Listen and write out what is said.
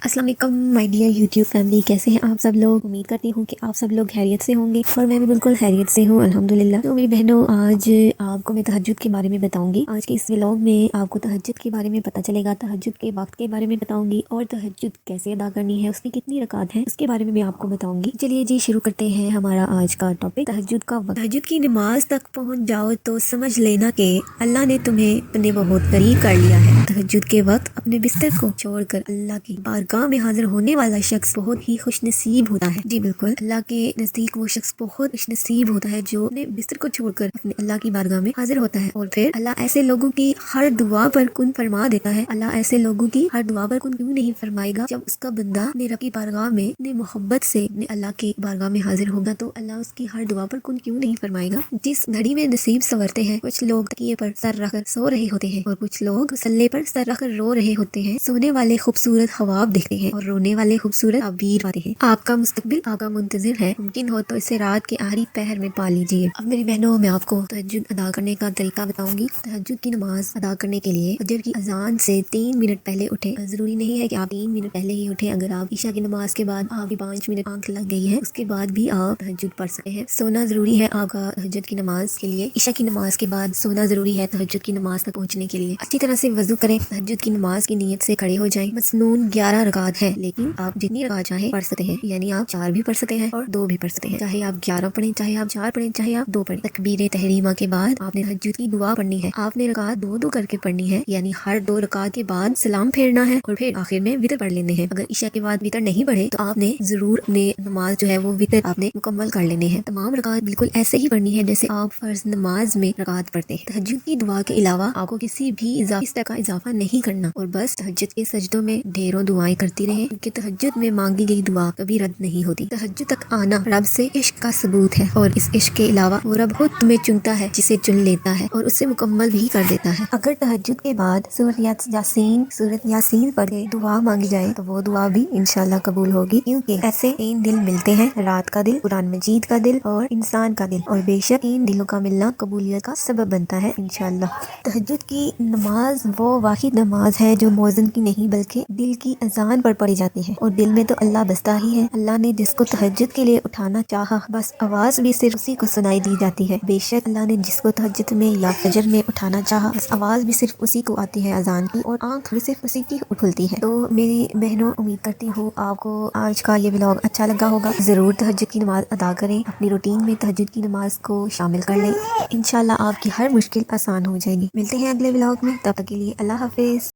अस्सलाम वालेकुम my dear YouTube family, कैसे हैं आप सब लोग। उम्मीद करती हूँ कि आप सब लोग खैरियत से होंगे और मैं भी बिल्कुल खैरियत से हूँ अल्हम्दुलिल्लाह। तो मेरी बहनों, आज आपको मैं तहज्जुद के बारे में बताऊंगी। आज के इस व्लॉग में आपको तहज्जुद के बारे में पता चलेगा, तहज्जुद के वक्त के बारे में बताऊंगी और तहज्जुद कैसे अदा करनी है, उसकी कितनी रकात है, उसके बारे में भी आपको बताऊंगी। चलिए जी, शुरू करते हैं हमारा आज का टॉपिक, तहज्जुद का वक्त। तहज्जुद की नमाज तक पहुँच जाओ तो समझ लेना कि अल्लाह ने तुम्हें अपने बहुत करीब कर लिया है। तहज्जुद के वक्त अपने बिस्तर को छोड़कर अल्लाह की बारगाह में हाजिर होने वाला शख्स बहुत ही खुशनसीब होता है। जी बिल्कुल, अल्लाह के नजदीक वो शख्स बहुत खुशनसीब होता है जो अपने बिस्तर को छोड़कर अपने अल्लाह की बारगाह में हाजिर होता है। और फिर अल्लाह ऐसे लोगों की हर दुआ पर कुन फरमा देता है। अल्लाह ऐसे लोगों की हर दुआ पर कुन क्यों नहीं फरमाएगा। जब उसका बंदा अपने रब की बारगाह में अपने मोहब्बत से अपने अल्लाह की बारगाह में हाजिर होगा तो अल्लाह उसकी हर दुआ पर कुन क्यों नहीं फरमाएगा। जिस घड़ी में नसीब संवरते हैं, कुछ लोग तकिए पर सर रखकर सो रहे होते हैं और कुछ लोग सल्ले पर सर रखकर रो रहे होते हैं। सोने वाले खूबसूरत ख्वाब देखते हैं और रोने वाले खूबसूरत ताबीर पाते हैं। आपका मुस्तकबिल आपका मुंतजिर है, मुमकिन हो तो इसे रात के आखिरी पहर में पा लीजिए। अब मेरी बहनों, मैं आपको तहज्जुद अदा करने का तरीका बताऊंगी। तहज्जुद की नमाज अदा करने के लिए फजर की अजान से 3 मिनट पहले उठे। जरूरी नहीं है कि आप 3 मिनट पहले ही उठे। अगर आप ईशा की नमाज के बाद आपकी 5 मिनट आंख लग गई है, उसके बाद भी आप तहज्जुद पढ़ सकते हैं। सोना जरूरी है आपका तहज्जुद की नमाज के लिए। ईशा की नमाज के बाद सोना जरूरी है तहज्जुद की नमाज तक पहुंचने के लिए। अच्छी तरह से वजू करें, तहज्जुद की नमाज की नीयत से खड़े हो जाएं। मसनून 11 रकात है, लेकिन आप जितनी रकात चाहे पढ़ सकते हैं। यानी आप 4 भी पढ़ सकते हैं और 2 भी पढ़ सकते हैं। चाहे आप 11 पढ़ें, चाहे आप 4 पढ़ें, चाहे आप 2 पढ़ें। तकबीर तहरीमा के बाद आपने तहज्जुद की दुआ पढ़नी है। आपने रकात 2-2 करके पढ़नी है, यानी हर 2 रकात के बाद सलाम फेरना है और फिर आखिर में वितर पढ़ लेने हैं। अगर ईशा के बाद वितर नहीं पढ़े तो आपने जरूर अपने नमाज जो है वो वितर आपने मुकम्मल कर लेने हैं। तमाम रकात बिल्कुल ऐसे ही पढ़नी है जैसे आप फर्ज नमाज में रकात पढ़ते हैं। तहज्जुद की दुआ के अलावा आपको किसी भी इजाफी का इजाफा नहीं करना और बस तहज्जुद के सजदों में ढेरों दुआएं करती रहे, क्योंकि तहज्जुद में मांगी गई दुआ कभी रद्द नहीं होती। तहज्जुद तक आना रब से इश्क का सबूत है और इस इश्क के अलावा वो रब खुद तुम्हें चुनता है, जिसे चुन लेता है और उससे मुकम्मल भी कर देता है। अगर तहज्जुद के बाद सूरत यासीन पढ़ के दुआ मांगी जाए तो वो दुआ भी इंशाल्लाह कबूल होगी, क्योंकि ऐसे 3 दिल मिलते हैं, रात का दिल, कुरान मजीद का दिल और इंसान का दिल, और बेशक 3 दिलों का मिलना कबूलियत का सबब बनता है इंशाल्लाह। तहज्जुद की नमाज वो वाहिद नमाज है जो मौज़न की नहीं बल्कि दिल की अजान पर पढ़ी जाती है, और दिल में तो अल्लाह बसता ही है। अल्लाह ने जिसको तहज्जुद के लिए उठाना चाहा, बस आवाज भी सिर्फ उसी को सुनाई दी जाती है। बेशक अल्लाह ने जिसको तहज्जुद में या फजर में उठाना चाहा, बस आवाज भी सिर्फ उसी को आती है अजान की, और आंख भी सिर्फ उसी की खुलती है। तो मेरी बहनों, उम्मीद करती हूँ आपको आज का ये व्लॉग अच्छा लगा होगा। जरूर तहज्जुद की नमाज अदा करें, अपनी रूटीन में तहज्जुद की नमाज को शामिल कर लें। इंशाल्लाह आपकी हर मुश्किल आसान हो जाएगी। मिलते हैं अगले व्लॉग में, तब तक के लिए अल्लाह हाफिज।